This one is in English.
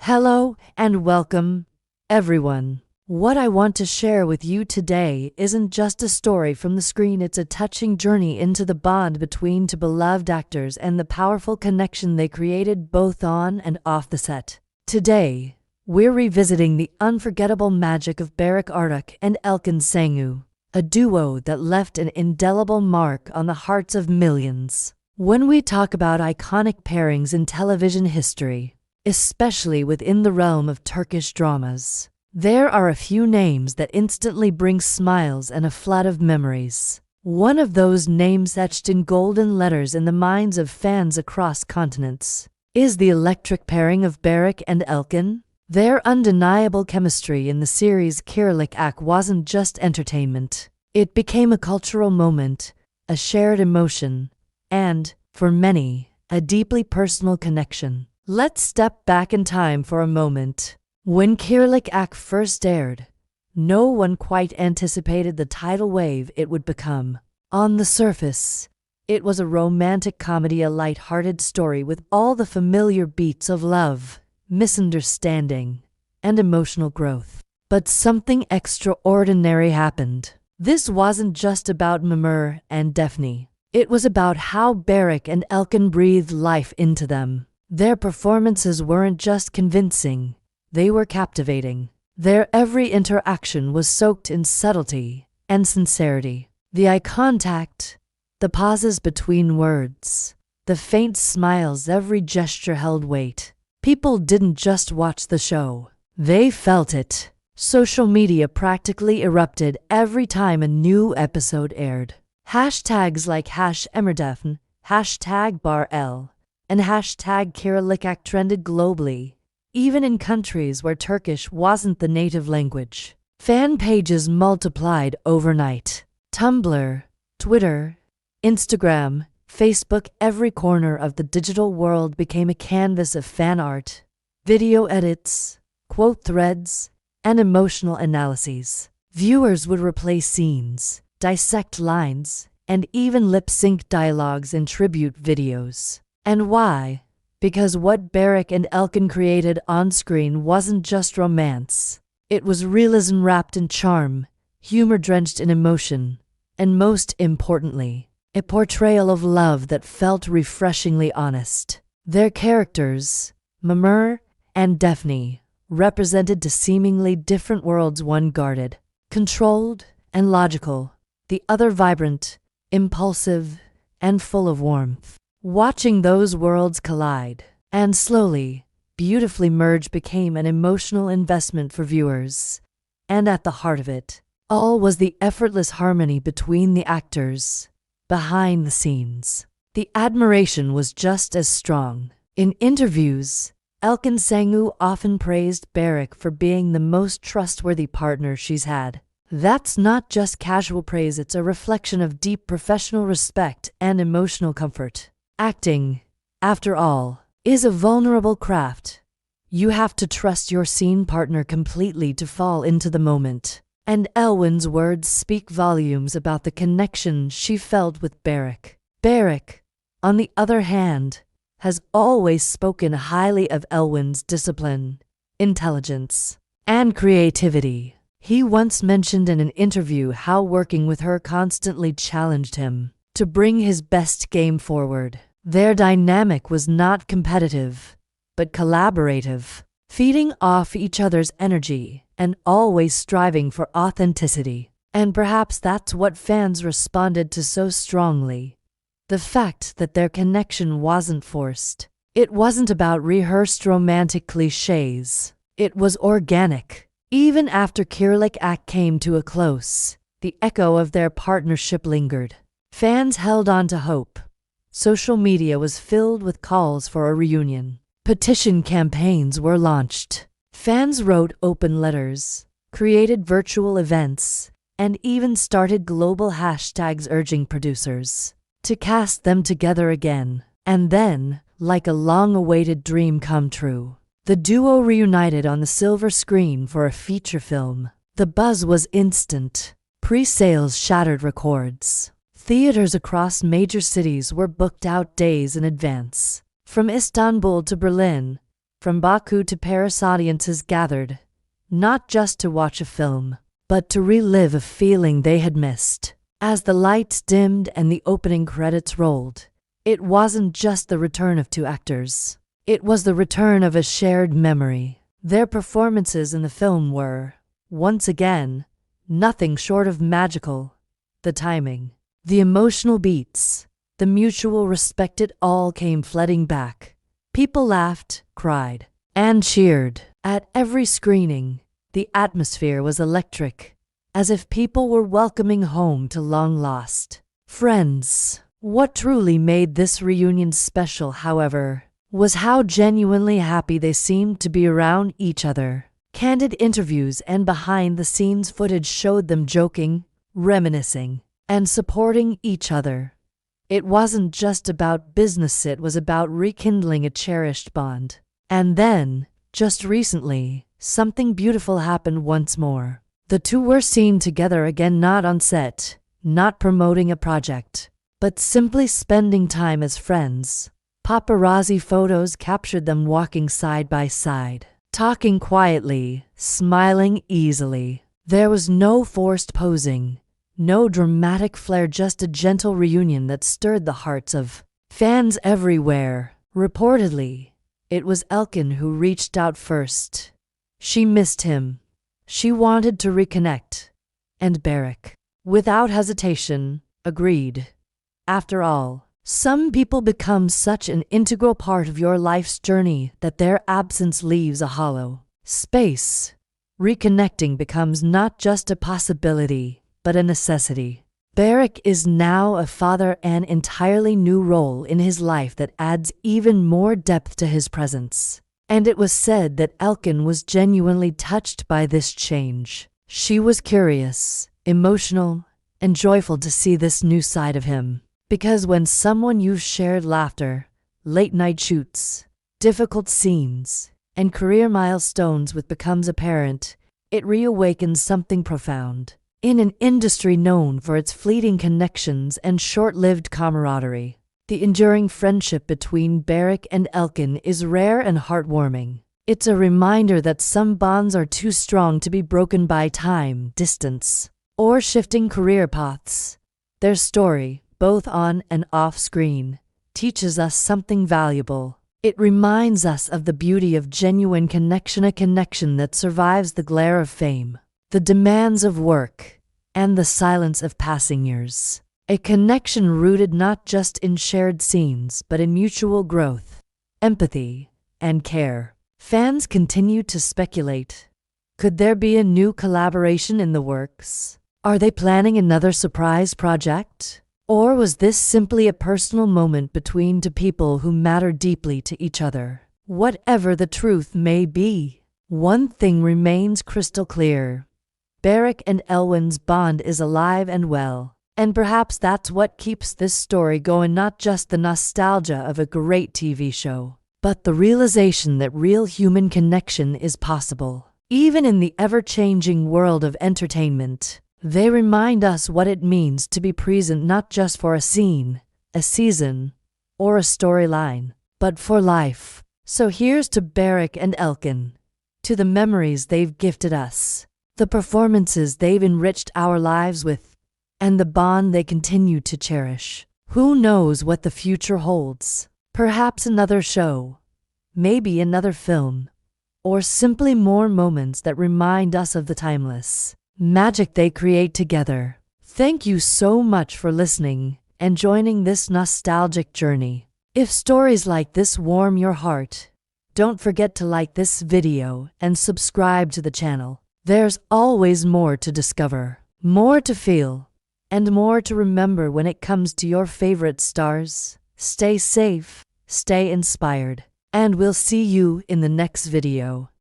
Hello and welcome, everyone. What I want to share with you today isn't just a story from the screen, it's a touching journey into the bond between two beloved actors and the powerful connection they created both on and off the set. Today, we're revisiting the unforgettable magic of Barış Arduç and Elçin Sangu, a duo that left an indelible mark on the hearts of millions. When we talk about iconic pairings in television history, especially within the realm of Turkish dramas, there are a few names that instantly bring smiles and a flood of memories. One of those names etched in golden letters in the minds of fans across continents is the electric pairing of Barış and Elçin. Their undeniable chemistry in the series Kiralık wasn't just entertainment. It became a cultural moment, a shared emotion, and, for many, a deeply personal connection. Let's step back in time for a moment. When Kiralık first aired, no one quite anticipated the tidal wave it would become. On the surface, it was a romantic comedy, a light-hearted story with all the familiar beats of love, misunderstanding, and emotional growth. But something extraordinary happened. This wasn't just about Mimur and Defne. It was about how Barış and Elçin breathed life into them. Their performances weren't just convincing, they were captivating. Their every interaction was soaked in subtlety and sincerity. The eye contact, the pauses between words, the faint smiles, every gesture held weight. People didn't just watch the show, they felt it. Social media practically erupted every time a new episode aired. Hashtags like #Emerdefn, #BarL, and #Kiralık trended globally, even in countries where Turkish wasn't the native language. Fan pages multiplied overnight. Tumblr, Twitter, Instagram, Facebook, every corner of the digital world became a canvas of fan art, video edits, quote threads, and emotional analyses. Viewers would replay scenes, dissect lines, and even lip-sync dialogues in tribute videos. And why? Because what Barış and Elçin created on-screen wasn't just romance. It was realism wrapped in charm, humor drenched in emotion, and most importantly, a portrayal of love that felt refreshingly honest. Their characters, Mimur and Defne, represented two seemingly different worlds, one guarded, controlled, and logical, the other vibrant, impulsive, and full of warmth. Watching those worlds collide and slowly, beautifully merge became an emotional investment for viewers. And at the heart of it all was the effortless harmony between the actors. Behind the scenes, the admiration was just as strong. In interviews, Elçin Sangu often praised Barış for being the most trustworthy partner she's had. That's not just casual praise, it's a reflection of deep professional respect and emotional comfort. Acting, after all, is a vulnerable craft. You have to trust your scene partner completely to fall into the moment. And Elçin's words speak volumes about the connection she felt with Barış. Barış, on the other hand, has always spoken highly of Elçin's discipline, intelligence, and creativity. He once mentioned in an interview how working with her constantly challenged him to bring his best game forward. Their dynamic was not competitive, but collaborative, feeding off each other's energy and always striving for authenticity. And perhaps that's what fans responded to so strongly. The fact that their connection wasn't forced. It wasn't about rehearsed romantic cliches. It was organic. Even after Kiralık came to a close, the echo of their partnership lingered. Fans held on to hope. Social media was filled with calls for a reunion. Petition campaigns were launched. Fans wrote open letters, created virtual events, and even started global hashtags urging producers to cast them together again. And then, like a long-awaited dream come true, the duo reunited on the silver screen for a feature film. The buzz was instant. Pre-sales shattered records. Theaters across major cities were booked out days in advance. From Istanbul to Berlin, From Baku to Paris, audiences gathered, not just to watch a film, but to relive a feeling they had missed. As the lights dimmed and the opening credits rolled, it wasn't just the return of two actors. It was the return of a shared memory. Their performances in the film were, once again, nothing short of magical. The timing, the emotional beats, the mutual respect, it all came flooding back. People laughed, cried, and cheered. At every screening, the atmosphere was electric, as if people were welcoming home to long-lost friends. What truly made this reunion special, however, was how genuinely happy they seemed to be around each other. Candid interviews and behind-the-scenes footage showed them joking, reminiscing, and supporting each other. It wasn't just about business, it was about rekindling a cherished bond. And then, just recently, something beautiful happened once more. The two were seen together again, not on set, not promoting a project, but simply spending time as friends. Paparazzi photos captured them walking side by side, talking quietly, smiling easily. There was no forced posing, no dramatic flair, just a gentle reunion that stirred the hearts of fans everywhere. Reportedly, it was Elçin who reached out first. She missed him. She wanted to reconnect. And Barış, without hesitation, agreed. After all, some people become such an integral part of your life's journey that their absence leaves a hollow space. Reconnecting becomes not just a possibility, but a necessity. Barış is now a father, an entirely new role in his life that adds even more depth to his presence. And it was said that Elçin was genuinely touched by this change. She was curious, emotional, and joyful to see this new side of him. Because when someone you've shared laughter, late-night shoots, difficult scenes, and career milestones with becomes a parent, it reawakens something profound. In an industry known for its fleeting connections and short-lived camaraderie, the enduring friendship between Barış and Elçin is rare and heartwarming. It's a reminder that some bonds are too strong to be broken by time, distance, or shifting career paths. Their story, both on and off screen, teaches us something valuable. It reminds us of the beauty of genuine connection, a connection that survives the glare of fame, the demands of work, and the silence of passing years. A connection rooted not just in shared scenes, but in mutual growth, empathy, and care. Fans continue to speculate. Could there be a new collaboration in the works? Are they planning another surprise project? Or was this simply a personal moment between two people who matter deeply to each other? Whatever the truth may be, one thing remains crystal clear. Barış and Elçin's bond is alive and well. And perhaps that's what keeps this story going, not just the nostalgia of a great TV show, but the realization that real human connection is possible. Even in the ever-changing world of entertainment, they remind us what it means to be present not just for a scene, a season, or a storyline, but for life. So here's to Barış and Elçin, to the memories they've gifted us, the performances they've enriched our lives with, and the bond they continue to cherish. Who knows what the future holds? Perhaps another show, maybe another film, or simply more moments that remind us of the timeless magic they create together. Thank you so much for listening and joining this nostalgic journey. If stories like this warm your heart, don't forget to like this video and subscribe to the channel. There's always more to discover, more to feel, and more to remember when it comes to your favorite stars. Stay safe, stay inspired, and we'll see you in the next video.